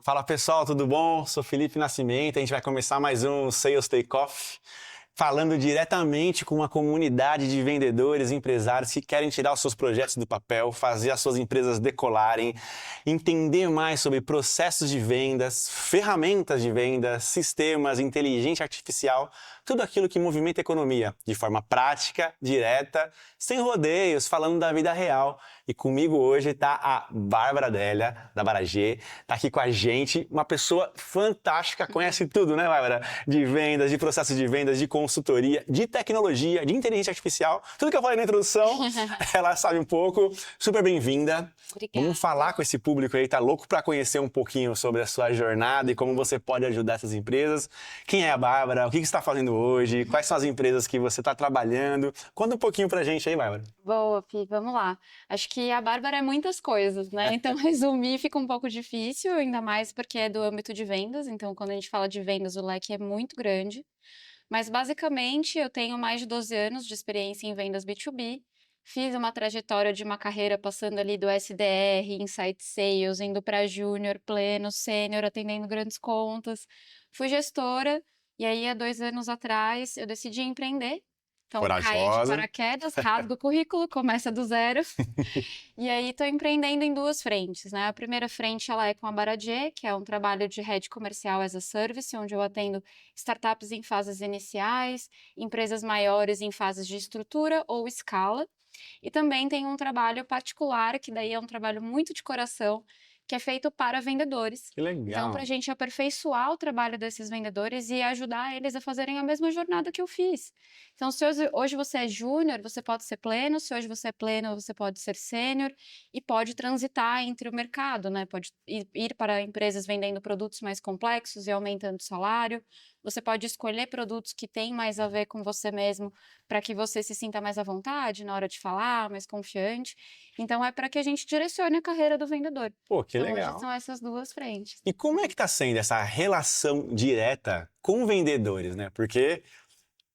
Fala pessoal, tudo bom? Sou Felipe Nascimento, a gente vai começar mais um Sales Takeoff, falando diretamente com uma comunidade de vendedores, empresários que querem tirar os seus projetos do papel, fazer as suas empresas decolarem, entender mais sobre processos de vendas, ferramentas de vendas, sistemas, inteligência artificial, tudo aquilo que movimenta a economia, de forma prática, direta, sem rodeios, falando da vida real. E comigo hoje está a Bárbara Délia, da Baragê, está aqui com a gente, uma pessoa fantástica, conhece tudo, né, Bárbara? De vendas, de processos de vendas, de consultoria, de tecnologia, de inteligência artificial, tudo que eu falei na introdução, ela sabe um pouco. Super bem-vinda. Obrigada. Vamos falar com esse público aí, tá louco para conhecer um pouquinho sobre a sua jornada e como você pode ajudar essas empresas. Quem é a Bárbara? O que você está fazendo hoje? Quais são as empresas que você está trabalhando? Conta um pouquinho pra gente aí, Bárbara. Boa, Pi, vamos lá. Acho que a Bárbara é muitas coisas, né? Então, resumir fica um pouco difícil, ainda mais porque é do âmbito de vendas. Então, quando a gente fala de vendas, o leque é muito grande. Mas, basicamente, eu tenho mais de 12 anos de experiência em vendas B2B. Fiz uma trajetória de uma carreira passando ali do SDR, Insight Sales, indo para Júnior, Pleno, Sênior, atendendo grandes contas. Fui gestora e aí, há 2 anos atrás, eu decidi empreender. Então, caí de Corajosa. paraquedas, rasgo o currículo, começa do zero. E aí, estou empreendendo em duas frentes, né? A primeira frente, ela é com a Baragê, que é um trabalho de rede comercial as a service, onde eu atendo startups em fases iniciais, empresas maiores em fases de estrutura ou escala. E também tem um trabalho particular, que daí é um trabalho muito de coração, que é feito para vendedores. Que Então, legal. para a gente aperfeiçoar o trabalho desses vendedores e ajudar eles a fazerem a mesma jornada que eu fiz. Então, se hoje você é júnior, você pode ser pleno, se hoje você é pleno, você pode ser sênior e pode transitar entre o mercado, né? Pode ir para empresas vendendo produtos mais complexos e aumentando o salário. Você pode escolher produtos que têm mais a ver com você mesmo, para que você se sinta mais à vontade na hora de falar, mais confiante. Então, é para que a gente direcione a carreira do vendedor. Pô, que Então, legal. hoje são essas duas frentes. E como é que tá sendo essa relação direta com vendedores, né? Porque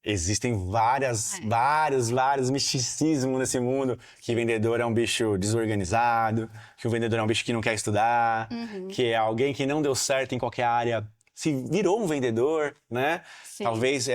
existem vários misticismos nesse mundo, que vendedor é um bicho desorganizado, que o vendedor é um bicho que não quer estudar, que é alguém que não deu certo em qualquer área, se virou um vendedor, né? Sim. Talvez,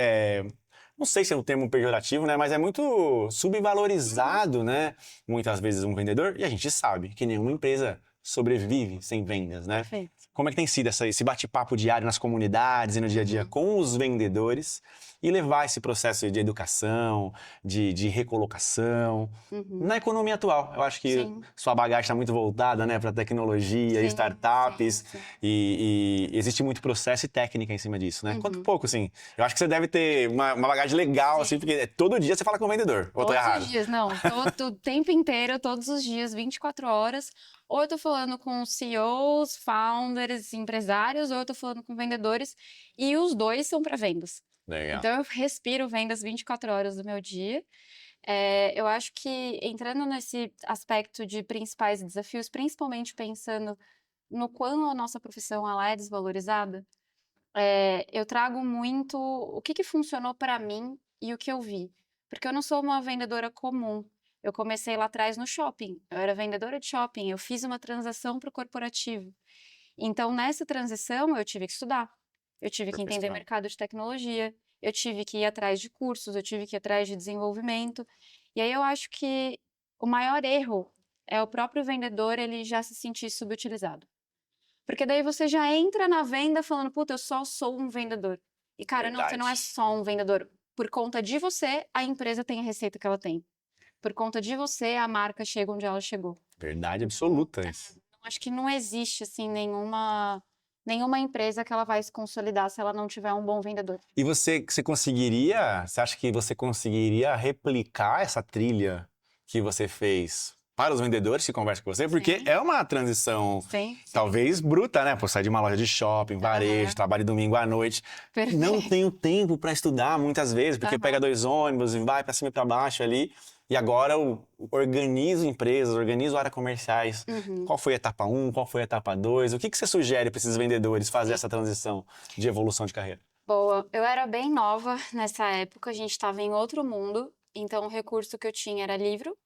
não sei se é um termo pejorativo, né? Mas é muito subvalorizado, né? Muitas vezes um vendedor, e a gente sabe que nenhuma empresa sobrevive sem vendas, né? Perfeito. Como é que tem sido esse bate-papo diário nas comunidades e no dia a dia com os vendedores e levar esse processo de educação, de recolocação na economia atual? Eu acho que Sim. sua bagagem está muito voltada, né, para tecnologia, Sim, startups sim. e existe muito processo e técnica em cima disso, né? Conta um pouco, assim. Eu acho que você deve ter uma bagagem legal, assim, porque todo dia você fala com o vendedor. Ou eu tô Todos errado? os dias, não. O tempo inteiro, todos os dias, 24 horas. Ou eu tô falando com CEOs, founders, empresários, ou eu tô falando com vendedores. E os dois são para vendas. Legal. Então, eu respiro vendas 24 horas do meu dia. Eu acho que entrando nesse aspecto de principais desafios, principalmente pensando no quão a nossa profissão ela é desvalorizada, eu trago muito o que funcionou para mim e o que eu vi. Porque eu não sou uma vendedora comum. Eu comecei lá atrás no shopping. Eu era vendedora de shopping. Eu fiz uma transação para o corporativo. Então, nessa transição, eu tive que estudar. Eu tive que entender mercado de tecnologia. Eu tive que ir atrás de cursos. Eu tive que ir atrás de desenvolvimento. E aí eu acho que o maior erro é o próprio vendedor ele já se sentir subutilizado. Porque daí você já entra na venda falando, puta, eu só sou um vendedor. E, cara, não, você não é Verdade. só um vendedor. Por conta de você, a empresa tem a receita que ela tem. Por conta de você, a marca chega onde ela chegou. Verdade absoluta isso. Acho que não existe, assim, nenhuma empresa que ela vai se consolidar se ela não tiver um bom vendedor. E você acha que você conseguiria replicar essa trilha que você fez para os vendedores que conversam com você? Porque Sim. é uma transição, Sim. talvez bruta, né? Por sair de uma loja de shopping, varejo, trabalho domingo à noite. Perfeito. Não tenho tempo para estudar muitas vezes, porque pega 2 ônibus e vai para cima e para baixo ali. E agora eu organizo empresas, organizo áreas comerciais. Qual foi a etapa 1, qual foi a etapa 2? O que você sugere para esses vendedores fazer essa transição de evolução de carreira? Boa, eu era bem nova nessa época, a gente estava em outro mundo, então o recurso que eu tinha era livro.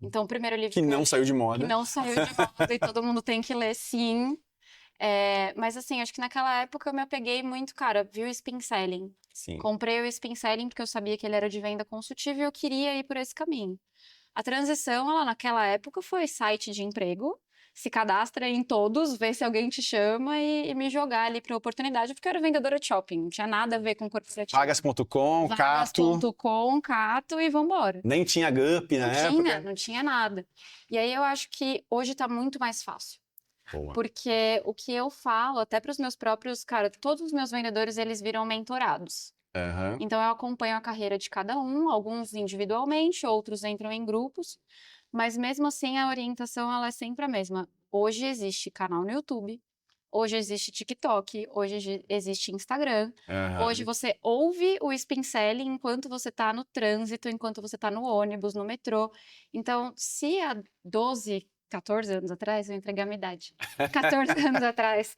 Então, o primeiro livro Que eu não li, saiu de moda. que não saiu de moda e todo mundo tem que ler, sim. Mas assim, acho que naquela época eu me apeguei muito, cara, vi o Spin Selling. Sim. Comprei o Spin Selling porque eu sabia que ele era de venda consultiva e eu queria ir por esse caminho. A transição, ela naquela época foi site de emprego, se cadastra em todos, vê se alguém te chama e me jogar ali para oportunidade, porque eu era vendedora de shopping, não tinha nada a ver com corporativo. Vagas.com, Cato. Vagas.com, Cato e vambora. Nem tinha Gup na época. Não tinha nada. E aí eu acho que hoje tá muito mais fácil. Boa. Porque o que eu falo, até para os meus próprios, cara, todos os meus vendedores, eles viram mentorados. Aham. Então, eu acompanho a carreira de cada um, alguns individualmente, outros entram em grupos, mas mesmo assim a orientação ela é sempre a mesma. Hoje existe canal no YouTube, hoje existe TikTok, hoje existe Instagram, Aham. hoje você ouve o Spin Selling enquanto você está no trânsito, enquanto você está no ônibus, no metrô. Então, se há 12, 14 anos atrás, eu entreguei a minha idade. 14 anos atrás,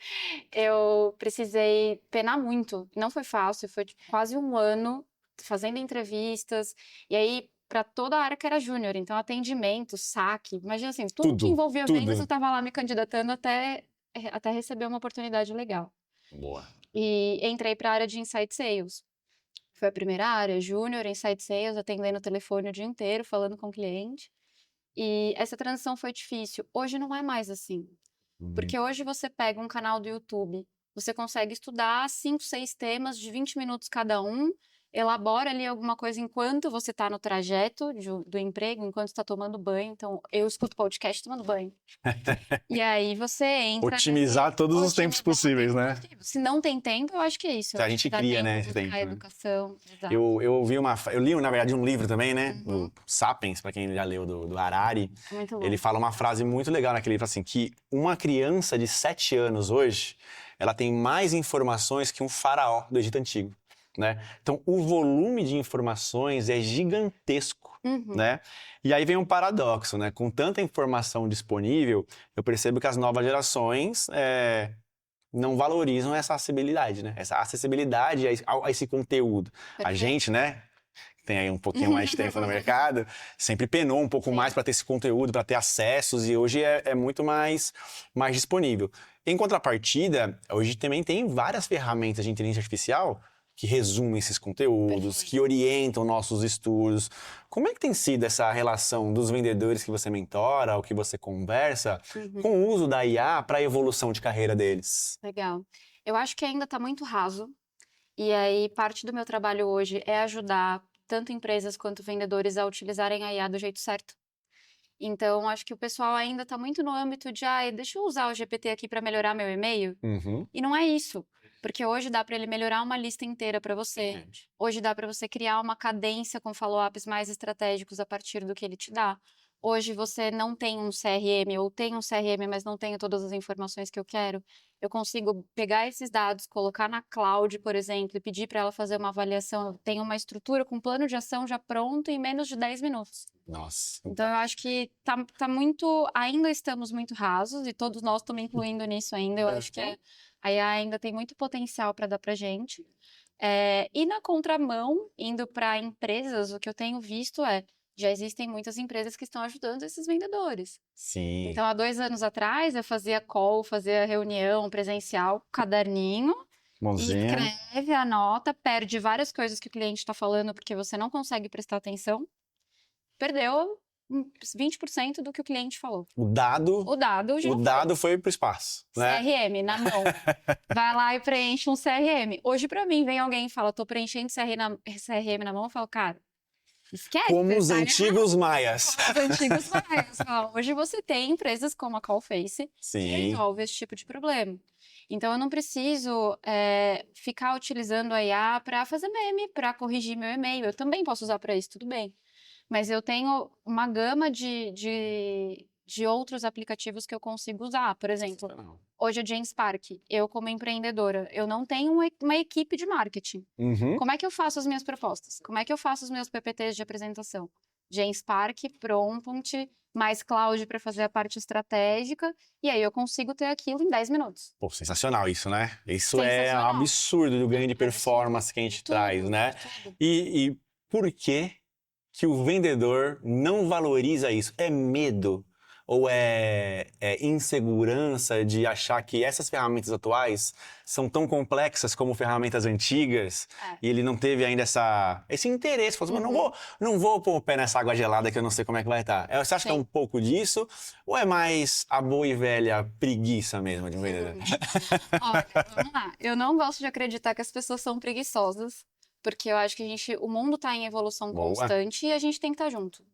eu precisei penar muito. Não foi fácil, foi tipo, quase um ano fazendo entrevistas. E aí, para toda a área que era júnior, então atendimento, saque, imagina assim, tudo que envolvia vendas, eu estava lá me candidatando até receber uma oportunidade legal. Boa. E entrei para a área de Inside Sales. Foi a primeira área, júnior, Inside Sales, atendendo o telefone o dia inteiro, falando com o cliente. E essa transição foi difícil. Hoje não é mais assim. Porque hoje você pega um canal do YouTube, você consegue estudar 5, 6 temas de 20 minutos cada um, elabora ali alguma coisa enquanto você está no trajeto do emprego, enquanto está tomando banho. Então, eu escuto podcast tomando banho. E aí você entra... Otimizar todos os tempos possíveis, né? Se não tem tempo, eu acho que é isso. A gente cria, né, esse buscar tempo, né? educação. Exato. Eu li, na verdade, um livro também, né? O Sapiens, para quem já leu, do Harari. Muito bom. Ele fala uma frase muito legal naquele livro, assim, que uma criança de 7 anos hoje, ela tem mais informações que um faraó do Egito Antigo, né? Então, o volume de informações é gigantesco, né? E aí vem um paradoxo, né? Com tanta informação disponível, eu percebo que as novas gerações não valorizam essa acessibilidade, né? Essa acessibilidade a esse conteúdo. Perfeito. A gente, né? Tem aí um pouquinho mais de tempo no mercado, sempre penou um pouco mais para ter esse conteúdo, para ter acessos, e hoje é muito mais disponível. Em contrapartida, hoje também tem várias ferramentas de inteligência artificial que resumem esses conteúdos, Perfeito. que orientam nossos estudos. Como é que tem sido essa relação dos vendedores que você mentora ou que você conversa com o uso da IA para a evolução de carreira deles? Legal. Eu acho que ainda está muito raso. E aí, parte do meu trabalho hoje é ajudar tanto empresas quanto vendedores a utilizarem a IA do jeito certo. Então, acho que o pessoal ainda está muito no âmbito de, deixa eu usar o GPT aqui para melhorar meu e-mail. E não é isso. Porque hoje dá para ele melhorar uma lista inteira para você. Hoje dá para você criar uma cadência com follow-ups mais estratégicos a partir do que ele te dá. Hoje você não tem um CRM ou tem um CRM, mas não tem todas as informações que eu quero. Eu consigo pegar esses dados, colocar na cloud, por exemplo, e pedir para ela fazer uma avaliação. Eu tenho uma estrutura com plano de ação já pronto em menos de 10 minutos. Nossa. Então, eu acho que tá muito... Ainda estamos muito rasos, e todos nós estamos incluindo nisso ainda. Eu acho que a IA ainda tem muito potencial para dar para gente. E na contramão, indo para empresas, o que eu tenho visto já existem muitas empresas que estão ajudando esses vendedores. Sim. Então, há 2 anos atrás, eu fazia call, fazia reunião presencial, caderninho, Mãozinha. escreve, anota, perde várias coisas que o cliente está falando porque você não consegue prestar atenção. Perdeu 20% do que o cliente falou. O dado foi pro espaço, né? CRM na mão. Vai lá e preenche um CRM. Hoje, para mim, vem alguém e fala, tô preenchendo CRM na mão, eu falo, cara, esquece. Como os antigos maias. Como os antigos maias. Hoje você tem empresas como a Callface que resolve esse tipo de problema. Então, eu não preciso ficar utilizando a IA para fazer meme, para corrigir meu e-mail. Eu também posso usar para isso, tudo bem. Mas eu tenho uma gama de outros aplicativos que eu consigo usar. Por exemplo, hoje é Genspark. Eu, como empreendedora, eu não tenho uma equipe de marketing. Como é que eu faço as minhas propostas? Como é que eu faço os meus PPTs de apresentação? Genspark, Prompt, mais cloud para fazer a parte estratégica. E aí eu consigo ter aquilo em 10 minutos. Pô, sensacional isso, né? Isso é um absurdo do ganho de performance que a gente traz, né? E por que o vendedor não valoriza isso? É medo? Ou é insegurança de achar que essas ferramentas atuais são tão complexas como ferramentas antigas É. e ele não teve ainda esse interesse? Falou assim, Uhum. não vou pôr o pé nessa água gelada que eu não sei como é que vai estar. Você acha que é um Sim. pouco disso? Ou é mais a boa e velha preguiça mesmo de um vendedor? Olha, vamos lá. Eu não gosto de acreditar que as pessoas são preguiçosas, porque eu acho que o mundo está em evolução Boa. constante e a gente tem que estar junto.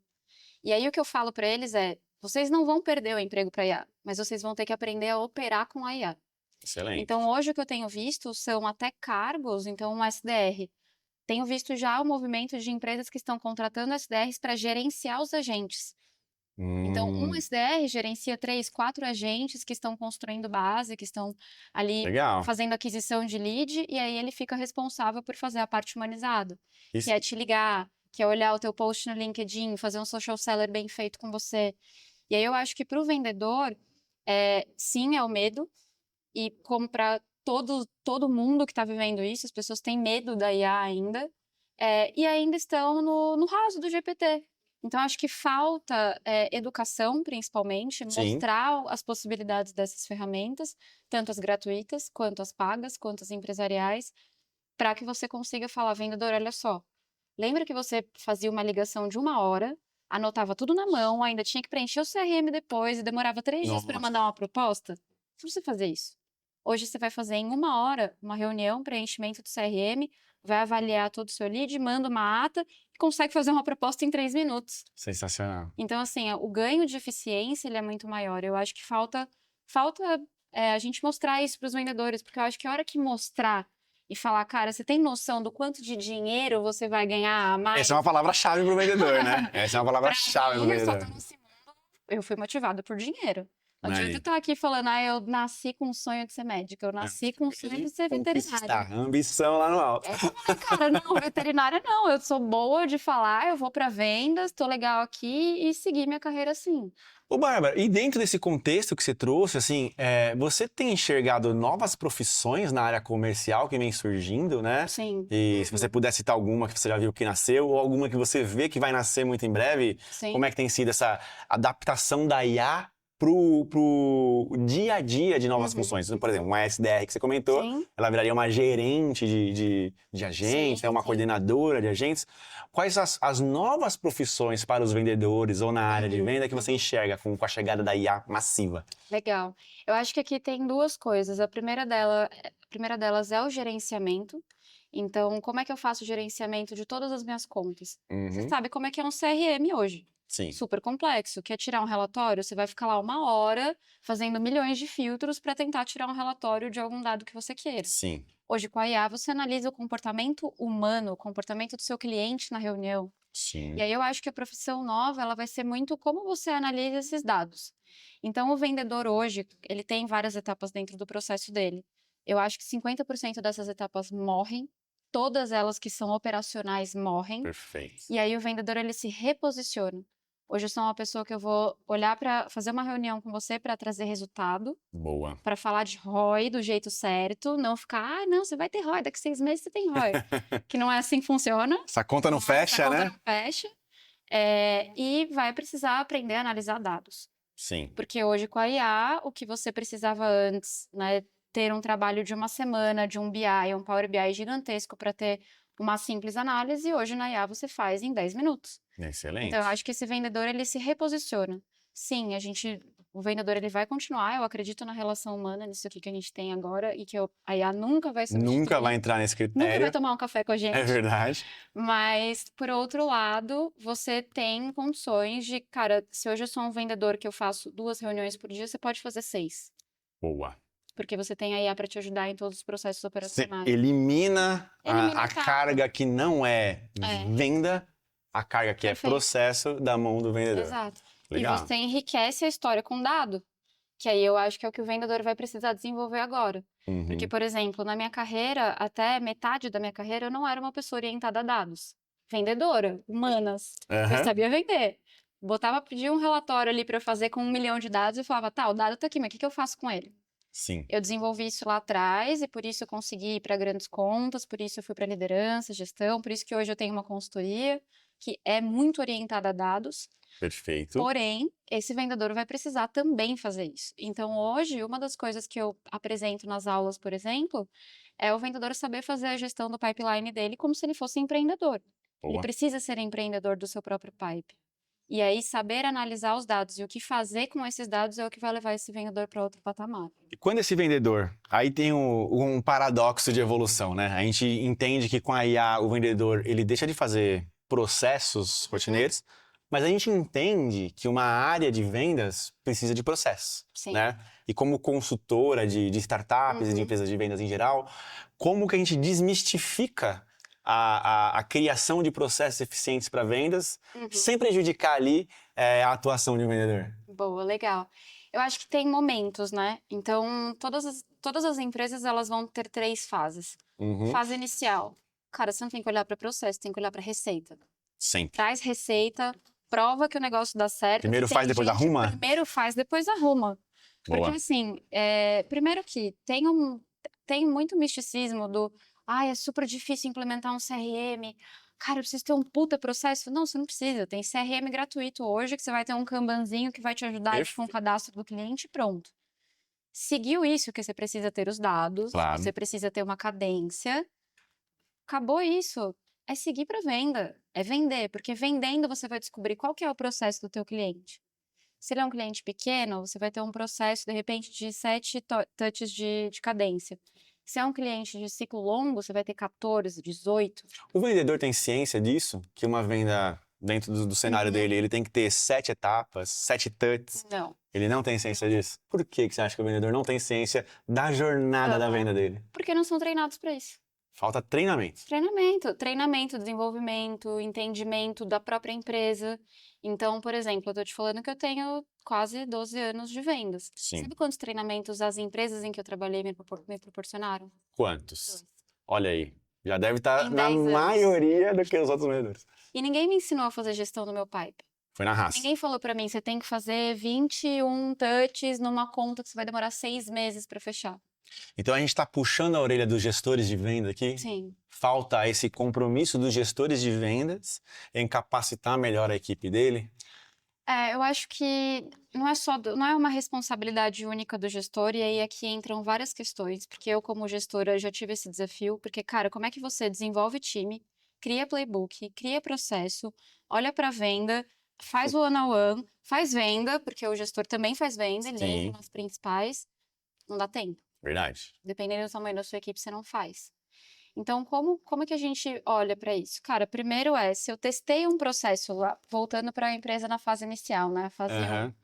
E aí o que eu falo para eles é: vocês não vão perder o emprego para IA, mas vocês vão ter que aprender a operar com a IA. Excelente. Então, hoje o que eu tenho visto são até cargos, então um SDR. Tenho visto já o movimento de empresas que estão contratando SDRs para gerenciar os agentes. Então, um Hum, SDR gerencia 3, 4 agentes que estão construindo base, que estão ali legal. fazendo aquisição de lead, e aí ele fica responsável por fazer a parte humanizada, que Isso, é te ligar, que é olhar o teu post no LinkedIn, fazer um social seller bem feito com você. E aí eu acho que para o vendedor, sim, é o medo, e como para todo mundo que está vivendo isso, as pessoas têm medo da IA ainda, e ainda estão no raso do GPT. Então, acho que falta educação, principalmente, sim. mostrar as possibilidades dessas ferramentas, tanto as gratuitas, quanto as pagas, quanto as empresariais, para que você consiga falar, vendedor, olha só, lembra que você fazia uma ligação de 1 hora, anotava tudo na mão, ainda tinha que preencher o CRM depois e demorava 3 dias para Nossa. mandar uma proposta? Se você fazer isso, hoje você vai fazer em 1 hora uma reunião, preenchimento do CRM, vai avaliar todo o seu lead, manda uma ata e consegue fazer uma proposta em 3 minutos. Sensacional. Então, assim, o ganho de eficiência ele é muito maior. Eu acho que falta a gente mostrar isso para os vendedores, porque eu acho que a hora que mostrar e falar, cara, você tem noção do quanto de dinheiro você vai ganhar a mais? Essa é uma palavra-chave pro vendedor, né? Essa é uma Pra palavra-chave pro mim, eu só vendedor. tô nesse mundo, eu fui motivada por dinheiro. Não adianta eu Aí. estar aqui falando, eu nasci com o sonho de ser médica, eu É, nasci você com o tem sonho que de ser veterinária. conquistar, ambição lá no alto. Cara, não, veterinária não, eu sou boa de falar, eu vou para vendas, tô legal aqui e seguir minha carreira assim. Ô, Bárbara, e dentro desse contexto que você trouxe, assim, você tem enxergado novas profissões na área comercial que vem surgindo, né? Sim. E se você Uhum. puder citar alguma que você já viu que nasceu, ou alguma que você vê que vai nascer muito em breve, como Sim. é que tem sido essa adaptação da IA pro dia a dia de novas Uhum. funções? Então, por exemplo, uma SDR que você comentou, Sim. ela viraria uma gerente de Sim, agentes, uma sim. coordenadora de agentes. Quais as novas profissões para os vendedores ou na área de Uhum. venda que você enxerga com a chegada da IA massiva? Legal. Eu acho que aqui tem duas coisas. A primeira delas é o gerenciamento. Então, como é que eu faço o gerenciamento de todas as minhas contas? Você Uhum. sabe como é que é um CRM hoje? Sim, Super complexo. Quer tirar um relatório? Você vai ficar lá 1 hora fazendo milhões de filtros para tentar tirar um relatório de algum dado que você queira. sim, Hoje, com a IA, você analisa o comportamento humano, o comportamento do seu cliente na reunião. E sim. aí eu acho que a profissão nova, ela vai ser muito como você analisa esses dados. Então, o vendedor hoje, ele tem várias etapas dentro do processo dele. Eu acho que 50% dessas etapas morrem, todas elas que são operacionais morrem, Perfeito. e aí o vendedor ele se reposiciona. Hoje eu sou uma pessoa que eu vou olhar para fazer uma reunião com você para trazer resultado, Boa. para falar de ROI do jeito certo, não ficar, não, você vai ter ROI, daqui 6 meses você tem ROI. Que não é assim que funciona. Essa conta não Essa fecha, conta não né? fecha. E vai precisar aprender a analisar dados. Sim, Porque hoje com a IA, o que você precisava antes, né, ter um trabalho de uma semana, de um BI, um Power BI gigantesco para ter uma simples análise, hoje na IA você faz em 10 minutos. Então, eu excelente. acho que esse vendedor, ele se reposiciona. Sim, o vendedor, ele vai continuar, eu acredito na relação humana, nisso aqui que a gente tem agora, e que a IA nunca vai Nunca vai substituir, entrar nesse nunca vai critério, tomar um café com a é gente, verdade. mas, por outro lado, você tem condições de, cara, se hoje eu sou um vendedor que eu faço 2 reuniões por dia, você pode fazer 6, Boa. porque você tem a IA para te ajudar em todos os processos Você operacionais. elimina Elimina a etapa. carga que não é É, venda, a carga que é perfeito. processo da mão do vendedor. Exato. E Legal. você enriquece a história com dado. Que aí eu acho que é o que o vendedor vai precisar desenvolver agora. Porque, Uhum. por exemplo, na minha carreira, até metade da minha carreira, eu não era uma pessoa orientada a dados. Vendedora, humanas. Eu Aham. sabia vender. Botava, pedia um relatório ali para eu fazer com 1 milhão de dados e falava, tá, o dado tá aqui, mas o que que eu faço com ele? Sim. Eu desenvolvi isso lá atrás e por isso eu consegui ir para grandes contas, por isso eu fui para liderança, gestão, por isso que hoje eu tenho uma consultoria que é muito orientada a dados. Perfeito. Porém, esse vendedor vai precisar também fazer isso. Então, hoje, uma das coisas que eu apresento nas aulas, por exemplo, é o vendedor saber fazer a gestão do pipeline dele como se ele fosse empreendedor. Ele Boa. precisa ser empreendedor do seu próprio pipe. E aí, saber analisar os dados e o que fazer com esses dados é o que vai levar esse vendedor para outro patamar. E quando esse vendedor, aí tem um paradoxo de evolução, né? A gente entende que com a IA o vendedor ele deixa de fazer processos rotineiros, mas a gente entende que uma área de vendas precisa de processos, Sim. né? E como consultora de startups e de empresas de vendas em geral, como que a gente desmistifica a criação de processos eficientes para vendas sem prejudicar ali a atuação de um vendedor? Boa, legal. Eu acho que tem momentos, né? Então, todas as empresas elas vão ter 3 fases. Uhum. Fase inicial. Cara, você não tem que olhar para processo, tem que olhar para receita. Sempre. Traz receita, prova que o negócio dá certo. Primeiro Tem faz, depois gente- arruma? Primeiro faz, depois arruma. Porque Boa. assim, primeiro que tem muito misticismo do, é super difícil implementar um CRM. Cara, eu preciso ter um puta processo. Não, você não precisa. Tem CRM gratuito hoje, que você vai ter um Kanbanzinho que vai te ajudar aí com o cadastro do cliente e pronto. Seguiu isso, que você precisa ter os dados, Claro. você precisa ter uma cadência. Acabou isso. É seguir para venda, é vender, porque vendendo você vai descobrir qual que é o processo do teu cliente. Se ele é um cliente pequeno, você vai ter um processo, de repente, de 7 touches de cadência. Se é um cliente de ciclo longo, você vai ter 14, 18. O vendedor tem ciência disso? Que uma venda dentro do cenário dele, ele tem que ter 7 etapas, 7 touches. Não. Ele não tem ciência disso? Por que você acha que o vendedor não tem ciência da jornada da venda dele? Porque não são treinados para isso. Falta treinamento. Treinamento, desenvolvimento, entendimento da própria empresa. Então, por exemplo, eu tô te falando que eu tenho quase 12 anos de vendas. Sim. Sabe quantos treinamentos as empresas em que eu trabalhei me proporcionaram? Quantos? 2. Olha aí. Já deve estar Em na 10 anos. maioria do que os outros vendedores. E ninguém me ensinou a fazer gestão do meu pipe. Foi na raça. Ninguém falou pra mim, você tem que fazer 21 touches numa conta que você vai demorar 6 meses pra fechar. Então a gente está puxando a orelha dos gestores de venda aqui. Sim. Falta esse compromisso dos gestores de vendas em capacitar melhor a equipe dele. Eu acho que não é uma responsabilidade única do gestor, e aí aqui entram várias questões, porque eu, como gestora, já tive esse desafio, porque, cara, como é que você desenvolve time, cria playbook, cria processo, olha pra venda, faz o one-on-one, faz venda, porque o gestor também faz venda, ele Sim. entra nas principais, não dá tempo. Verdade. Dependendo do tamanho da sua equipe, você não faz. Então, como é que a gente olha para isso? Cara, primeiro se eu testei um processo lá, voltando para a empresa na fase inicial, né? A fase 1. Aham.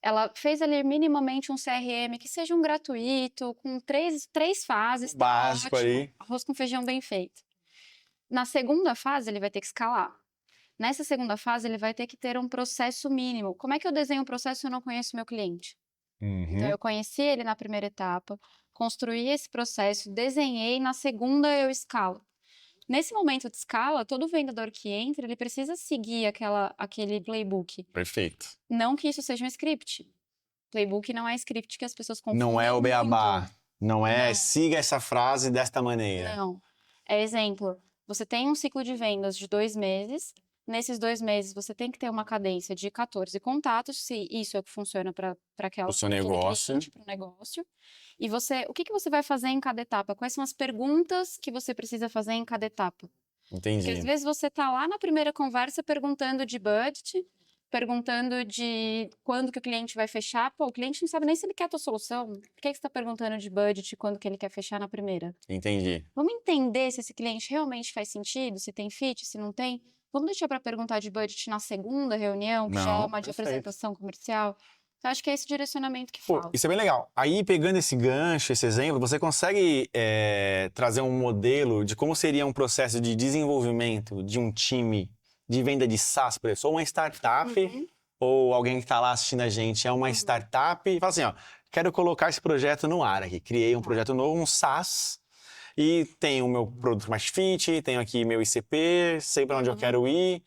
Ela fez ali minimamente um CRM que seja um gratuito, com três fases, tá Básico ótimo. aí. Arroz com feijão bem feito. Na segunda fase, ele vai ter que escalar. Nessa segunda fase, ele vai ter que ter um processo mínimo. Como é que eu desenho um processo se eu não conheço meu cliente? Então, eu conheci ele na primeira etapa, construí esse processo, desenhei, na segunda eu escalo. Nesse momento de escala, todo vendedor que entra, ele precisa seguir aquele playbook. Perfeito. Não que isso seja um script. Playbook não é script que as pessoas confundem Não é o beabá. muito. Não é Não. siga essa frase desta maneira. Não. É exemplo. Você tem um ciclo de vendas de 2 meses. Nesses 2 meses, você tem que ter uma cadência de 14 contatos, se isso é o que funciona para O seu negócio. para o negócio. E o que você vai fazer em cada etapa? Quais são as perguntas que você precisa fazer em cada etapa? Porque às Entendi. vezes você tá lá na primeira conversa perguntando de budget, perguntando de quando que o cliente vai fechar. Pô, o cliente não sabe nem se ele quer a tua solução. Por que você está perguntando de budget quando que ele quer fechar na primeira? Entendi. Vamos entender se esse cliente realmente faz sentido, se tem fit, se não tem. Vamos deixar para perguntar de budget na segunda reunião, que já é Não, uma de perfeito. apresentação comercial. Então, acho que é esse direcionamento que Pô, falta. isso é bem legal. Aí, pegando esse gancho, esse exemplo, você consegue trazer um modelo de como seria um processo de desenvolvimento de um time de venda de SaaS, por exemplo, ou uma startup, Uhum. ou alguém que está lá assistindo a gente é uma startup e fala assim, ó, quero colocar esse projeto no ar aqui. Criei um projeto novo, um SaaS, e tenho o meu produto mais fit, tenho aqui meu ICP, sei para onde eu quero ir,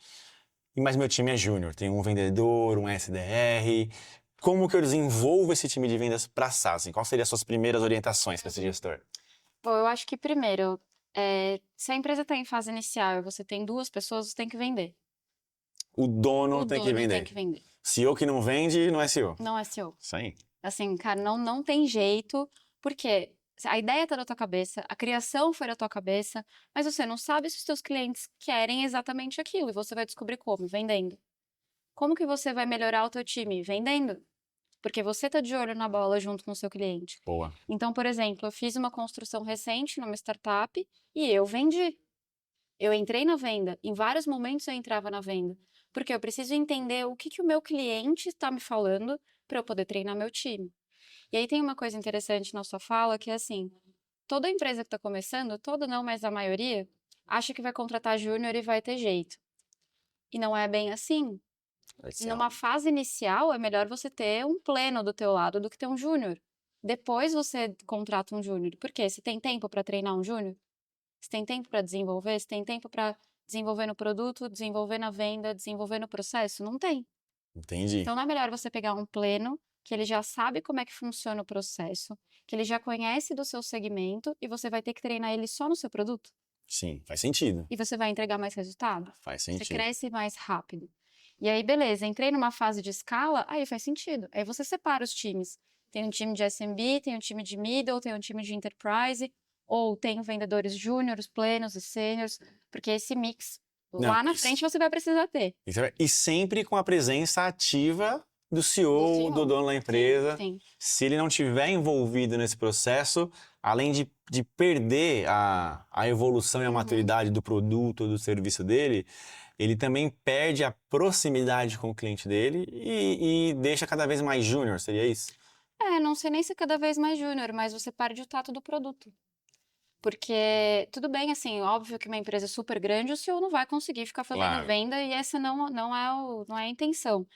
mas meu time é júnior, tem um vendedor, um SDR. Como que eu desenvolvo esse time de vendas para SaaS? Assim, quais seriam as suas primeiras orientações para esse gestor? Bom, eu acho que primeiro, se a empresa está em fase inicial e você tem 2 pessoas, você tem que vender. O dono O tem que dono vender. tem que vender. CEO que não vende, não é CEO. Não é CEO. Isso aí. Assim, cara, não tem jeito, porque a ideia tá na tua cabeça, a criação foi na tua cabeça, mas você não sabe se os teus clientes querem exatamente aquilo, e você vai descobrir como? Vendendo. Como que você vai melhorar o teu time? Vendendo. Porque você tá de olho na bola junto com o seu cliente. Boa. Então, por exemplo, eu fiz uma construção recente numa startup e eu vendi. Eu entrei na venda. Em vários momentos eu entrava na venda. Porque eu preciso entender o que que o meu cliente está me falando para eu poder treinar meu time. E aí tem uma coisa interessante na sua fala que é assim, toda empresa que está começando, toda não, mas a maioria, acha que vai contratar júnior e vai ter jeito. E não é bem assim. Numa fase inicial, é melhor você ter um pleno do teu lado do que ter um júnior. Depois você contrata um júnior. Por quê? Você tem tempo para treinar um júnior? Você tem tempo para desenvolver? Você tem tempo para desenvolver no produto, desenvolver na venda, desenvolver no processo? Não tem. Entendi. Então, não é melhor você pegar um pleno que ele já sabe como é que funciona o processo, que ele já conhece do seu segmento e você vai ter que treinar ele só no seu produto? Sim, faz sentido. E você vai entregar mais resultado? Faz Você sentido. cresce mais rápido. E aí, beleza, entrei numa fase de escala, aí faz sentido. Aí você separa os times. Tem um time de SMB, tem um time de middle, tem um time de enterprise, ou tem vendedores júniores, plenos e sêniores, porque esse mix Não, lá na frente você vai precisar ter. e sempre com a presença ativa do Do CEO, do CEO. dono da empresa. Sim. Se ele não tiver envolvido nesse processo, além de perder a evolução e a Uhum. maturidade do produto ou do serviço dele, ele também perde a proximidade com o cliente dele e deixa cada vez mais júnior, seria isso? É, não sei nem se é cada vez mais júnior, mas você perde o tato do produto. Porque, tudo bem, assim, óbvio que uma empresa super grande, o CEO não vai conseguir ficar fazendo Claro. venda e essa não é a intenção.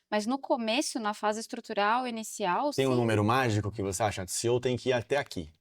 Mas no começo, na fase estrutural, inicial, Tem um sim. número mágico que você acha? O CEO tem que ir até aqui.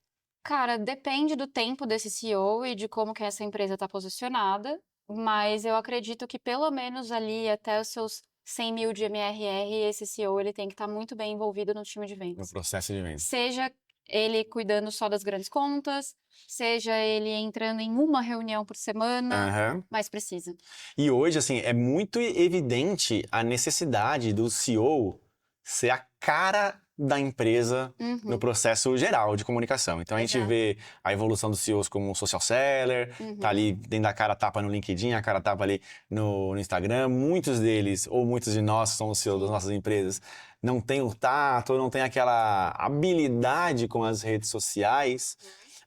Cara, depende do tempo desse CEO e de como que essa empresa está posicionada, mas eu acredito que pelo menos ali até os seus 100 mil de MRR, esse CEO ele tem que estar muito bem envolvido no time de No vendas. processo de venda. Seja ele cuidando só das grandes contas, seja ele entrando em uma reunião por semana, Aham. mas precisa. E hoje, assim, é muito evidente a necessidade do CEO ser a cara da empresa no Uhum, processo geral de comunicação. Então a gente exato. vê a evolução dos CEOs como um social seller, tá Uhum, ali dentro da cara tapa no LinkedIn, a cara tapa ali no Instagram. Muitos deles, ou muitos de nós que somos CEOs das sim. nossas empresas, não tem o tato, não tem aquela habilidade com as redes sociais,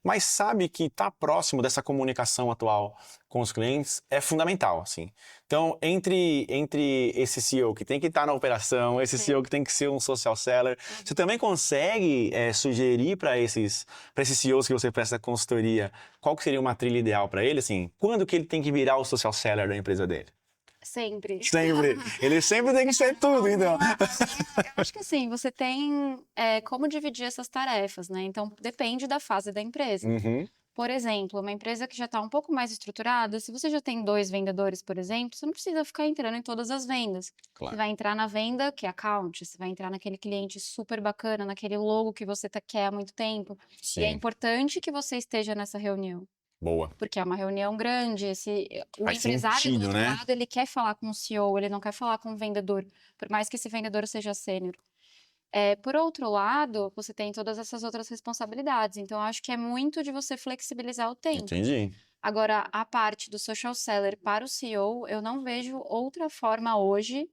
mas sabe que estar próximo dessa comunicação atual com os clientes é fundamental, assim. Então, entre esse CEO que tem que estar na operação, esse Sim. CEO que tem que ser um social seller, você também consegue sugerir para esses CEOs que você presta consultoria, qual que seria uma trilha ideal para ele, assim? Quando que ele tem que virar o social seller da empresa dele? Sempre. Sempre. Ele sempre tem que ser tudo, então. Eu acho que assim, você tem como dividir essas tarefas, né? Então, depende da fase da empresa. Uhum, Por exemplo, uma empresa que já está um pouco mais estruturada, se você já tem 2 vendedores, por exemplo, você não precisa ficar entrando em todas as vendas. Você claro. vai entrar na venda que é account, você vai entrar naquele cliente super bacana, naquele logo que você quer há muito tempo. E é Sim. importante que você esteja nessa reunião. Boa. Porque é uma reunião grande, o Faz empresário do sentido, outro né? lado, ele quer falar com o CEO, ele não quer falar com o vendedor, por mais que esse vendedor seja sênior. Por outro lado, você tem todas essas outras responsabilidades, então eu acho que é muito de você flexibilizar o tempo. Entendi. Agora, a parte do social seller para o CEO, eu não vejo outra forma hoje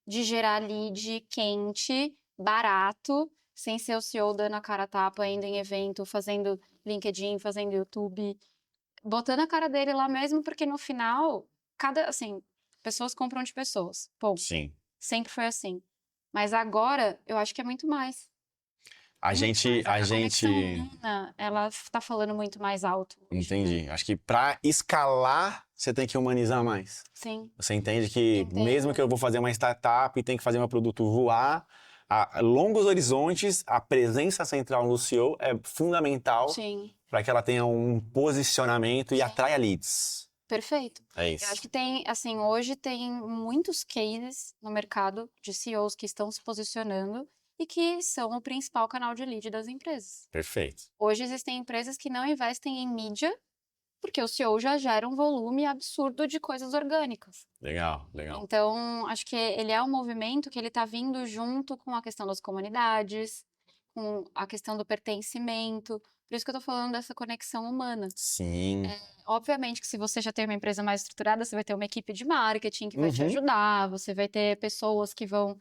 de gerar lead quente, barato, sem ser o CEO dando a cara a tapa, indo em evento, fazendo LinkedIn, fazendo YouTube, botando a cara dele lá mesmo, porque no final, assim, pessoas compram de pessoas. Ponto. Sim. Sempre foi assim. Mas agora, eu acho que é muito mais. A Muito gente, mais. a A conexão gente, humana, ela tá falando muito mais alto hoje, né? entendi. Acho que para escalar, você tem que humanizar mais. Sim, Você entende que mesmo que entendo. eu vou fazer uma startup e tem que fazer meu produto voar, a longos horizontes, a presença central no CEO é fundamental Sim, para que ela tenha um posicionamento e sim. atraia leads. Perfeito. É Eu acho isso. que tem, assim, hoje tem muitos cases no mercado de CEOs que estão se posicionando e que são o principal canal de lead das empresas. Perfeito. Hoje existem empresas que não investem em mídia porque o CEO já gera um volume absurdo de coisas orgânicas. Legal, legal. Então, acho que ele é um movimento que ele está vindo junto com a questão das comunidades, com a questão do pertencimento. Por isso que eu estou falando dessa conexão humana. Sim. Obviamente que se você já tem uma empresa mais estruturada, você vai ter uma equipe de marketing que vai te Uhum. ajudar, você vai ter pessoas que vão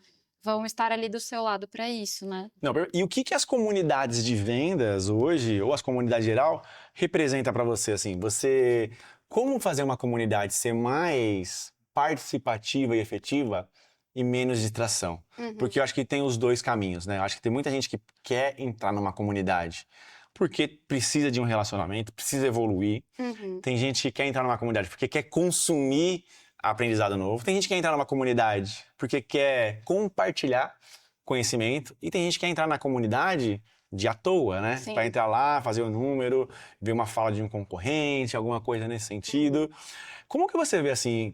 estar ali do seu lado para isso, né? Não, e o que que as comunidades de vendas hoje, ou as comunidades geral, representa para você, assim? Como fazer uma comunidade ser mais participativa e efetiva e menos distração? Uhum. Porque eu acho que tem os dois caminhos, né? Eu acho que tem muita gente que quer entrar numa comunidade porque precisa de um relacionamento, precisa evoluir. Uhum. Tem gente que quer entrar numa comunidade porque quer consumir aprendizado novo. Tem gente que quer entrar numa comunidade porque quer compartilhar conhecimento. E tem gente que quer entrar na comunidade de à toa, né? Sim. Para entrar lá, fazer o número, ver uma fala de um concorrente, alguma coisa nesse sentido. Como que você vê, assim,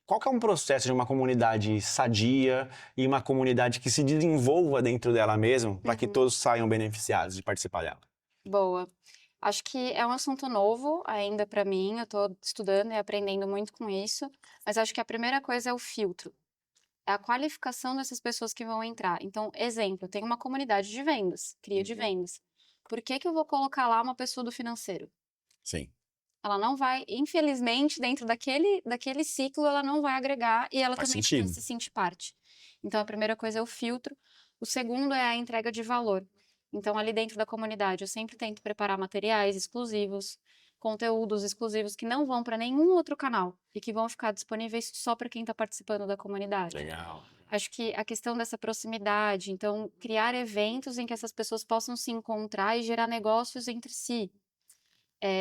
qual que é um processo de uma comunidade sadia e uma comunidade que se desenvolva dentro dela mesma para que todos saiam beneficiados de participar dela? Boa. Acho que é um assunto novo ainda para mim, eu estou estudando e aprendendo muito com isso, mas acho que a primeira coisa é o filtro, é a qualificação dessas pessoas que vão entrar. Então, exemplo, eu tenho uma comunidade de vendas, cria de vendas. Por que que eu vou colocar lá uma pessoa do financeiro? Sim. Ela não vai, infelizmente, dentro daquele ciclo, ela não vai agregar e ela Faz também não vai sentido. se sentir parte. Então, a primeira coisa é o filtro. O segundo é a entrega de valor. Então, ali dentro da comunidade, eu sempre tento preparar materiais exclusivos, conteúdos exclusivos que não vão para nenhum outro canal e que vão ficar disponíveis só para quem está participando da comunidade. Legal. Acho que a questão dessa proximidade, então, criar eventos em que essas pessoas possam se encontrar e gerar negócios entre si.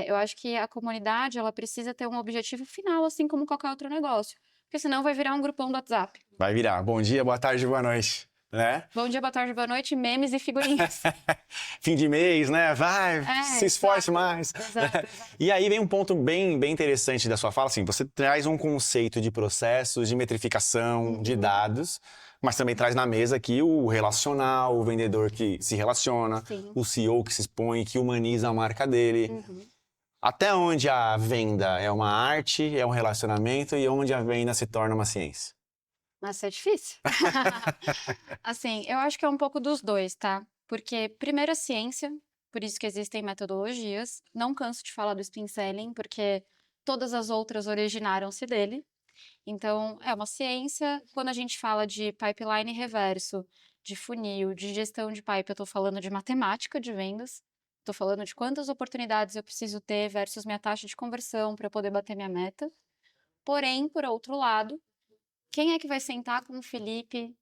Eu acho que a comunidade, ela precisa ter um objetivo final, assim como qualquer outro negócio. Porque senão vai virar um grupão do WhatsApp. Vai virar. Bom dia, boa tarde, boa noite. Né? Bom dia, boa tarde, boa noite, memes e figurinhas. Fim de mês, né? Vai, se esforce exato. mais. Exato. E aí vem um ponto bem, bem interessante da sua fala, assim, você traz um conceito de processos, de metrificação, de dados, mas também traz na mesa aqui o relacional, o vendedor que se relaciona, Sim. o CEO que se expõe, que humaniza a marca dele. Até onde a venda é uma arte, é um relacionamento, e onde a venda se torna uma ciência? Nossa, é difícil. Assim, eu acho que é um pouco dos dois, tá? Porque, primeiro, a ciência, por isso que existem metodologias. Não canso de falar do spin selling, porque todas as outras originaram-se dele. Então, é uma ciência. Quando a gente fala de pipeline reverso, de funil, de gestão de pipe, eu estou falando de matemática de vendas. Estou falando de quantas oportunidades eu preciso ter versus minha taxa de conversão para eu poder bater minha meta. Porém, por outro lado, quem é que vai sentar com o Felipe,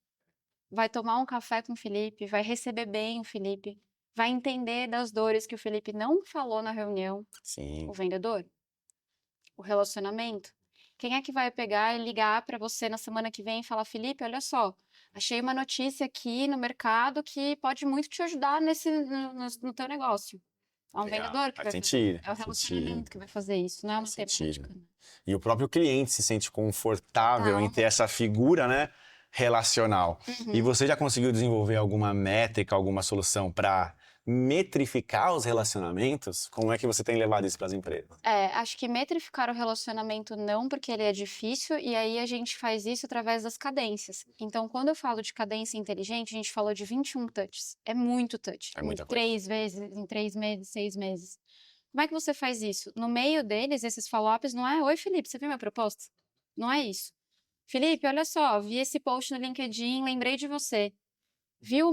vai tomar um café com o Felipe, vai receber bem o Felipe, vai entender das dores que o Felipe não falou na reunião? Sim. O vendedor? O relacionamento? Quem é que vai pegar e ligar para você na semana que vem e falar, Felipe, olha só, achei uma notícia aqui no mercado que pode muito te ajudar no teu negócio. É um Legal. vendedor que Faz vai fazer. sentido, É o faz relacionamento sentido. que vai fazer isso, não é uma Faz sentido. matemática. Né? E o próprio cliente se sente confortável em Total. ter essa figura, né, relacional. E você já conseguiu desenvolver alguma métrica, alguma solução para metrificar os relacionamentos? Como é que você tem levado isso para as empresas? Acho que metrificar o relacionamento não, porque ele é difícil, e aí a gente faz isso através das cadências. Então, quando eu falo de cadência inteligente, a gente falou de 21 touches. É muito touch. É muita Em coisa. 3 vezes, em 3 meses, 6 meses. Como é que você faz isso? No meio deles, esses follow-ups não é: Oi, Felipe, você viu minha proposta? Não é isso. Felipe, olha só, vi esse post no LinkedIn, lembrei de você. Viu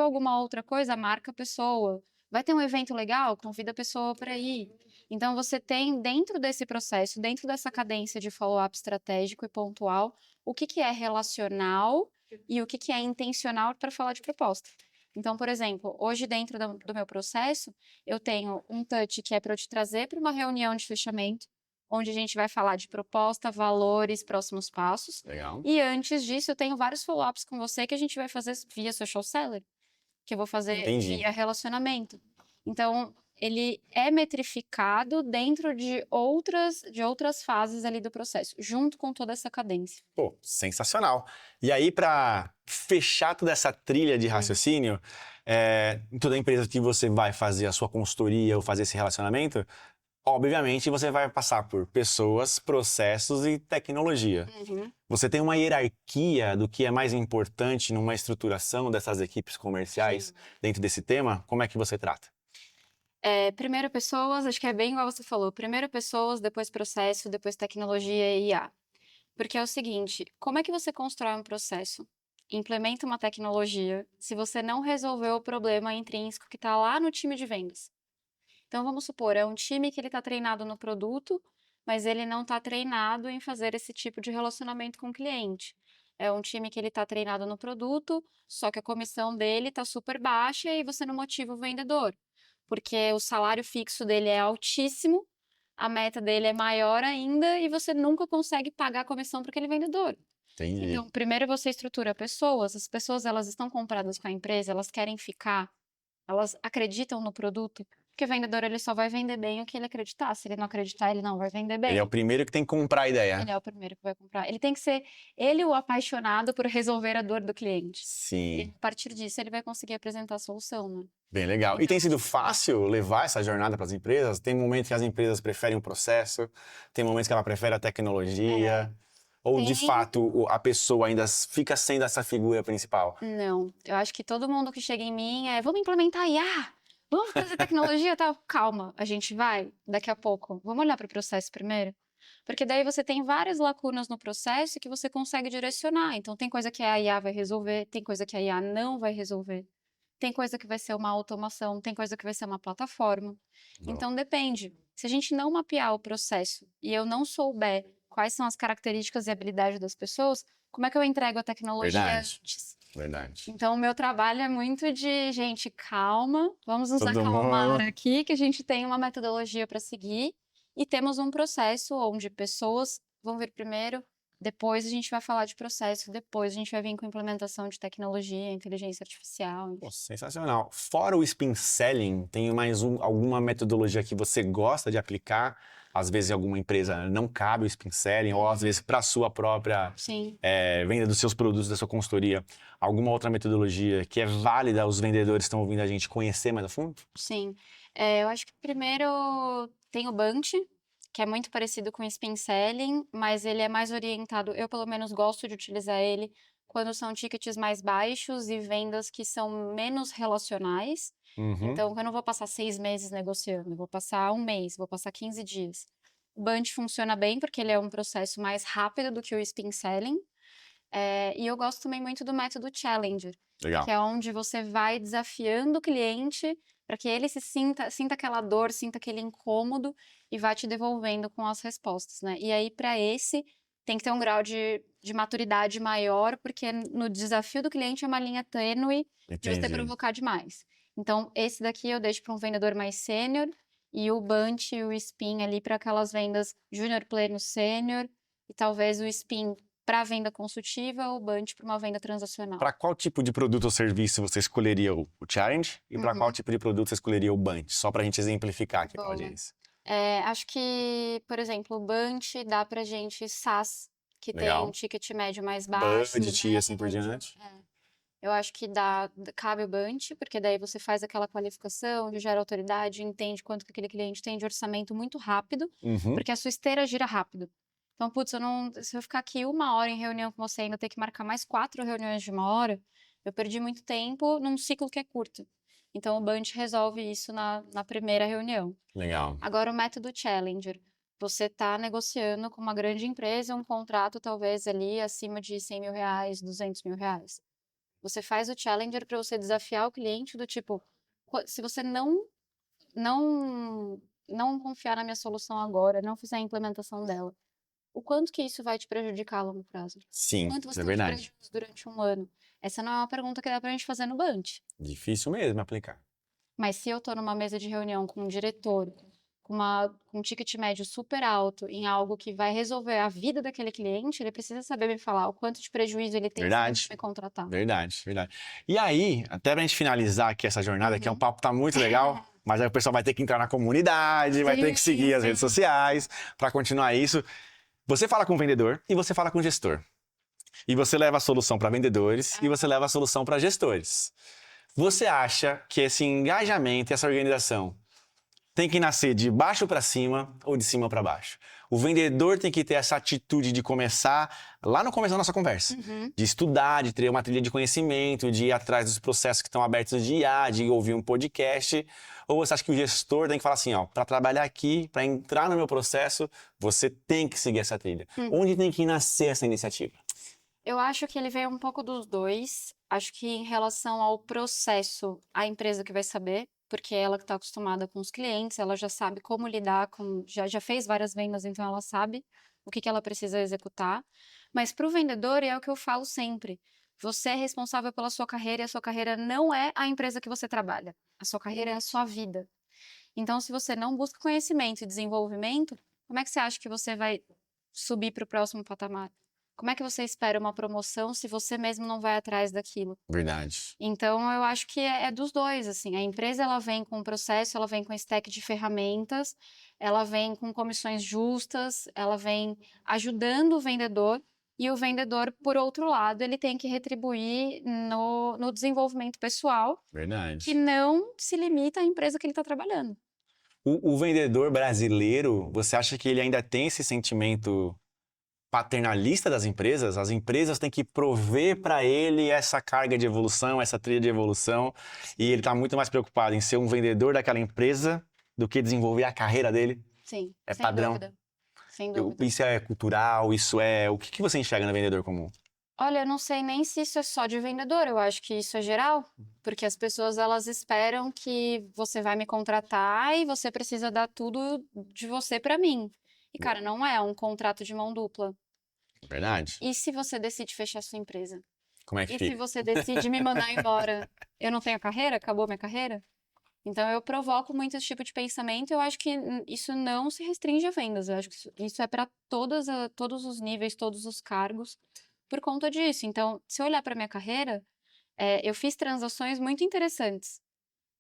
alguma outra coisa? Marca a pessoa. Vai ter um evento legal? Convida a pessoa para ir. Então, você tem dentro desse processo, dentro dessa cadência de follow-up estratégico e pontual, o que que é relacional e o que que é intencional para falar de proposta. Então, por exemplo, hoje dentro do meu processo, eu tenho um touch que é para eu te trazer para uma reunião de fechamento, onde a gente vai falar de proposta, valores, próximos passos. Legal. E antes disso, eu tenho vários follow-ups com você que a gente vai fazer via social seller, que eu vou fazer Entendi. via relacionamento. Então, ele é metrificado dentro de outras fases ali do processo, junto com toda essa cadência. Pô, sensacional. E aí, para fechar toda essa trilha de raciocínio, em toda empresa que você vai fazer a sua consultoria ou fazer esse relacionamento, obviamente, você vai passar por pessoas, processos e tecnologia. Uhum. Você tem uma hierarquia do que é mais importante numa estruturação dessas equipes comerciais Sim. dentro desse tema? Como é que você trata? Primeiro pessoas, acho que é bem igual você falou. Primeiro pessoas, depois processo, depois tecnologia e IA. Porque é o seguinte, como é que você constrói um processo? Implementa uma tecnologia se você não resolveu o problema intrínseco que está lá no time de vendas. Então, vamos supor, é um time que ele está treinado no produto, mas ele não está treinado em fazer esse tipo de relacionamento com o cliente. É um time que ele está treinado no produto, só que a comissão dele está super baixa e você não motiva o vendedor, porque o salário fixo dele é altíssimo, a meta dele é maior ainda e você nunca consegue pagar a comissão para aquele vendedor. Entendi. Então, primeiro você estrutura pessoas, as pessoas elas estão compradas com a empresa, elas querem ficar, elas acreditam no produto, porque o vendedor ele só vai vender bem o que ele acreditar. Se ele não acreditar, ele não vai vender Ele é o bem. primeiro que tem que comprar a ideia. Ele é o primeiro que vai comprar. Ele tem que ser ele o apaixonado por resolver a dor do cliente. E Sim, a partir disso ele vai conseguir apresentar a solução, né? bem legal. E Então, tem sido fácil levar essa jornada para as empresas? Tem momentos que as empresas preferem o processo, tem momentos que ela prefere a tecnologia, ou de tem. fato a pessoa ainda fica sendo essa figura principal? Não, eu acho que todo mundo que chega em mim é, vamos implementar IA, vamos trazer tecnologia e tal. Calma, a gente vai daqui a pouco. Vamos olhar para o processo primeiro? Porque daí você tem várias lacunas no processo que você consegue direcionar. Então, tem coisa que a IA vai resolver, tem coisa que a IA não vai resolver. Tem coisa que vai ser uma automação, tem coisa que vai ser uma plataforma. Boa. Então, depende. Se a gente não mapear o processo e eu não souber quais são as características e habilidades das pessoas, como é que eu entrego a tecnologia Verdade. antes? Verdade. Então, o meu trabalho é muito de, gente, calma, vamos nos Todo acalmar mundo. aqui, que a gente tem uma metodologia para seguir e temos um processo onde pessoas vão vir primeiro, depois a gente vai falar de processo, depois a gente vai vir com implementação de tecnologia, inteligência artificial. Pô, sensacional. Fora o spin selling, tem mais alguma metodologia que você gosta de aplicar? Às vezes, em alguma empresa não cabe o spin selling, ou às vezes para a sua própria Sim, venda dos seus produtos, da sua consultoria. Alguma outra metodologia que é válida os vendedores que estão ouvindo a gente conhecer mais a fundo? sim. Eu acho que primeiro tem o Bunch, que é muito parecido com o Spin Selling, mas ele é mais orientado, eu pelo menos gosto de utilizar ele quando são tickets mais baixos e vendas que são menos relacionais. Uhum. Então, eu não vou passar 6 meses negociando, eu vou passar um mês, vou passar 15 dias. O Bunch funciona bem porque ele é um processo mais rápido do que o Spin Selling. E eu gosto também muito do método Challenger, Legal. que é onde você vai desafiando o cliente para que ele sinta aquela dor, sinta aquele incômodo e vai te devolvendo com as respostas, né? E aí, para esse, tem que ter um grau de maturidade maior, porque no desafio do cliente é uma linha tênue de você Entendi. provocar demais. Então, esse daqui eu deixo para um vendedor mais sênior e o Bunch e o Spin ali para aquelas vendas júnior, pleno, sênior e talvez o Spin para venda consultiva ou Bunch para uma venda transacional. Para qual tipo de produto ou serviço você escolheria o Challenge e para qual Uhum. tipo de produto você escolheria o Bunch? Só para a gente exemplificar aqui para a Boa. audiência. Acho que, por exemplo, o Bunch dá pra gente SaaS, que tem um Legal. ticket médio mais baixo, Budget e assim por médio. diante. Eu acho que cabe o Bunch, porque daí você faz aquela qualificação, gera autoridade, entende quanto que aquele cliente tem de orçamento muito rápido, Uhum. porque a sua esteira gira rápido. Então, putz, se eu ficar aqui 1 hora em reunião com você e ainda ter que marcar mais 4 reuniões de 1 hora, eu perdi muito tempo num ciclo que é curto. Então, o Bunch resolve isso na primeira reunião. Legal. Agora, o método Challenger. Você está negociando com uma grande empresa um contrato, talvez ali acima de R$ 100.000, R$ 200.000. Você faz o Challenger para você desafiar o cliente do tipo, se você não, não confiar na minha solução agora, não fizer a implementação dela, o quanto que isso vai te prejudicar a longo prazo? Sim, Quanto isso você é tem de verdade. prejuízo durante um ano? Essa não é uma pergunta que dá para a gente fazer no Bunch. Difícil mesmo aplicar. Mas se eu estou numa mesa de reunião com um diretor, com um ticket médio super alto, em algo que vai resolver a vida daquele cliente, ele precisa saber me falar o quanto de prejuízo ele tem se ele não Verdade. me contratar. Verdade, verdade. E aí, até pra gente finalizar aqui essa jornada, que é um Uhum. papo tá muito legal, mas aí o pessoal vai ter que entrar na comunidade, vai ter que seguir as redes Sim. sociais para continuar isso. Você fala com o vendedor e você fala com o gestor. E você leva a solução para vendedores e você leva a solução para gestores. Você acha que esse engajamento e essa organização tem que nascer de baixo para cima ou de cima para baixo. O vendedor tem que ter essa atitude de começar lá no começo da nossa conversa. De estudar, de ter uma trilha de conhecimento, de ir atrás dos processos que estão abertos de IA, de ouvir um podcast. Ou você acha que o gestor tem que falar assim, ó, para trabalhar aqui, para entrar no meu processo, você tem que seguir essa trilha. Onde tem que nascer essa iniciativa? Eu acho que ele veio um pouco dos dois. Acho que em relação ao processo, a empresa que vai saber, porque é ela que está acostumada com os clientes, ela já sabe como lidar com, já fez várias vendas, então ela sabe o que ela precisa executar. Mas para o vendedor, é o que eu falo sempre, você é responsável pela sua carreira e a sua carreira não é a empresa que você trabalha. A sua carreira é a sua vida. Então, se você não busca conhecimento e desenvolvimento, como é que você acha que você vai subir para o próximo patamar? Como é que você espera uma promoção se você mesmo não vai atrás daquilo? Verdade. Então, eu acho que é dos dois, assim. A empresa, ela vem com um processo, ela vem com stack de ferramentas, ela vem com comissões justas, ela vem ajudando o vendedor, e o vendedor, por outro lado, ele tem que retribuir no desenvolvimento pessoal, que Verdade. não se limita à empresa que ele está trabalhando. O vendedor brasileiro, você acha que ele ainda tem esse sentimento paternalista das empresas? As empresas têm que prover para ele essa carga de evolução, essa trilha de evolução, e ele está muito mais preocupado em ser um vendedor daquela empresa do que desenvolver a carreira dele? Sim, É sem padrão. dúvida. Sem dúvida. Isso é cultural, isso é... O que você enxerga no vendedor comum? Olha, eu não sei nem se isso é só de vendedor, eu acho que isso é geral, porque as pessoas, elas esperam que você vai me contratar e você precisa dar tudo de você para mim. E, cara, não é um contrato de mão dupla. Verdade. E se você decide fechar sua empresa? Como é que E se fica? você decide me mandar embora? Eu não tenho carreira? Acabou minha carreira? Então, eu provoco muito esse tipo de pensamento. Eu acho que isso não se restringe a vendas. Eu acho que isso é para todos os níveis, todos os cargos, por conta disso. Então, se eu olhar para minha carreira, eu fiz transações muito interessantes.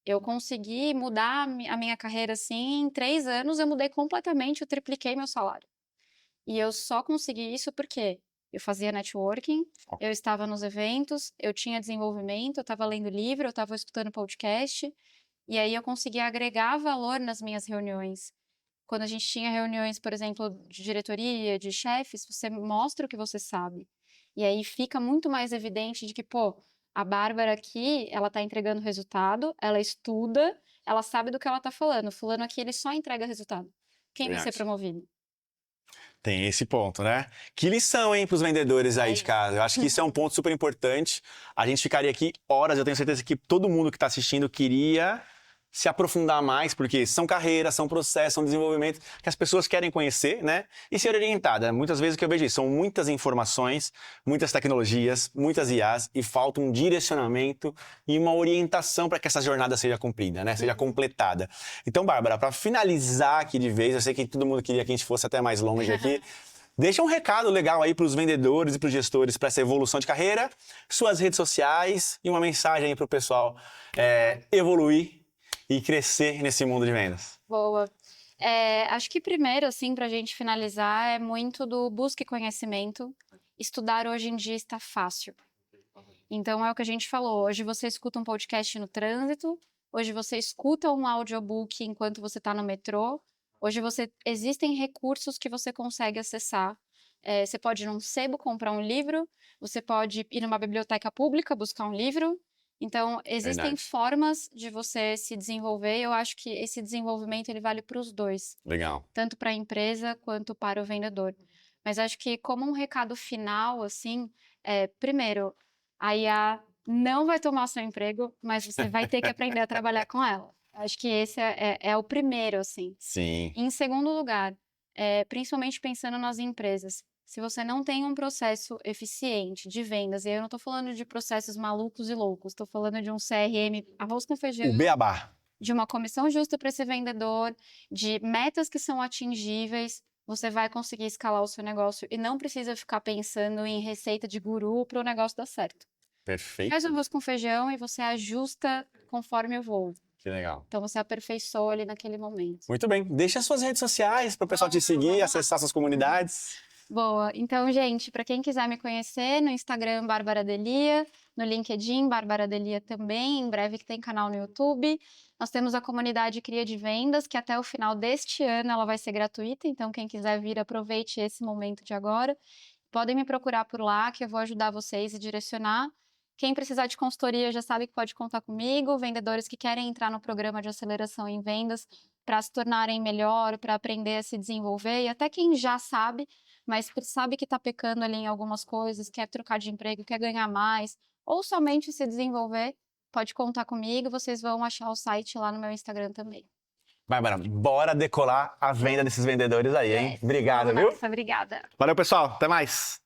Eu consegui mudar a minha carreira, assim, em 3 anos eu mudei completamente, eu tripliquei meu salário. E eu só consegui isso porque eu fazia networking, eu estava nos eventos, eu tinha desenvolvimento, eu estava lendo livro, eu estava escutando podcast, e aí eu conseguia agregar valor nas minhas reuniões. Quando a gente tinha reuniões, por exemplo, de diretoria, de chefes, você mostra o que você sabe. E aí fica muito mais evidente de que, pô, a Bárbara aqui, ela tá entregando resultado, ela estuda, ela sabe do que ela tá falando. O fulano aqui, ele só entrega resultado. Quem vai ser Verdade. promovido? Tem esse ponto, né? Que lição, hein, para os vendedores aí de isso. casa. Eu acho que isso é um ponto super importante. A gente ficaria aqui horas, eu tenho certeza que todo mundo que está assistindo queria se aprofundar mais, porque são carreiras, são processos, são desenvolvimento que as pessoas querem conhecer, né? E ser orientada. Muitas vezes o que eu vejo isso, são muitas informações, muitas tecnologias, muitas IAs, e falta um direcionamento e uma orientação para que essa jornada seja cumprida, né? Seja completada. Então, Bárbara, para finalizar aqui de vez, eu sei que todo mundo queria que a gente fosse até mais longe aqui. Deixa um recado legal aí para os vendedores e para os gestores para essa evolução de carreira, suas redes sociais e uma mensagem aí para o pessoal evoluir e crescer nesse mundo de vendas. Boa. Acho que primeiro, assim, para a gente finalizar, é muito do busque conhecimento. Estudar hoje em dia está fácil. Então, é o que a gente falou. Hoje você escuta um podcast no trânsito, hoje você escuta um audiobook enquanto você está no metrô, hoje existem recursos que você consegue acessar. Você pode ir num sebo comprar um livro, você pode ir numa biblioteca pública buscar um livro. Então, existem Verdade. formas de você se desenvolver. Eu acho que esse desenvolvimento ele vale para os dois, Legal. tanto para a empresa quanto para o vendedor. Mas acho que como um recado final, assim, primeiro, a IA não vai tomar seu emprego, mas você vai ter que aprender a trabalhar com ela. Acho que esse é o primeiro, assim. Sim. Em segundo lugar, principalmente pensando nas empresas, se você não tem um processo eficiente de vendas, e aí eu não estou falando de processos malucos e loucos, estou falando de um CRM arroz com feijão, O beabá. de uma comissão justa para esse vendedor, de metas que são atingíveis, você vai conseguir escalar o seu negócio e não precisa ficar pensando em receita de guru para o negócio dar certo. Perfeito. Faz o arroz com feijão e você ajusta conforme o voo. Que legal. Então você aperfeiçoa ali naquele momento. Muito bem. Deixa as suas redes sociais para o pessoal te seguir, vamos lá. acessar suas comunidades. Boa. Então, gente, para quem quiser me conhecer, no Instagram, Bárbara Delia, no LinkedIn, Bárbara Delia também, em breve que tem canal no YouTube. Nós temos a comunidade Cria de Vendas, que até o final deste ano ela vai ser gratuita, então quem quiser vir, aproveite esse momento de agora. Podem me procurar por lá, que eu vou ajudar vocês e direcionar. Quem precisar de consultoria já sabe que pode contar comigo. Vendedores que querem entrar no programa de aceleração em vendas para se tornarem melhor, para aprender a se desenvolver. E até quem já sabe, mas sabe que está pecando ali em algumas coisas, quer trocar de emprego, quer ganhar mais, ou somente se desenvolver, pode contar comigo. Vocês vão achar o site lá no meu Instagram também. Bárbara, bora decolar a venda desses vendedores aí, hein? Obrigado, Vamos viu? nessa, obrigada. Valeu, pessoal. Até mais.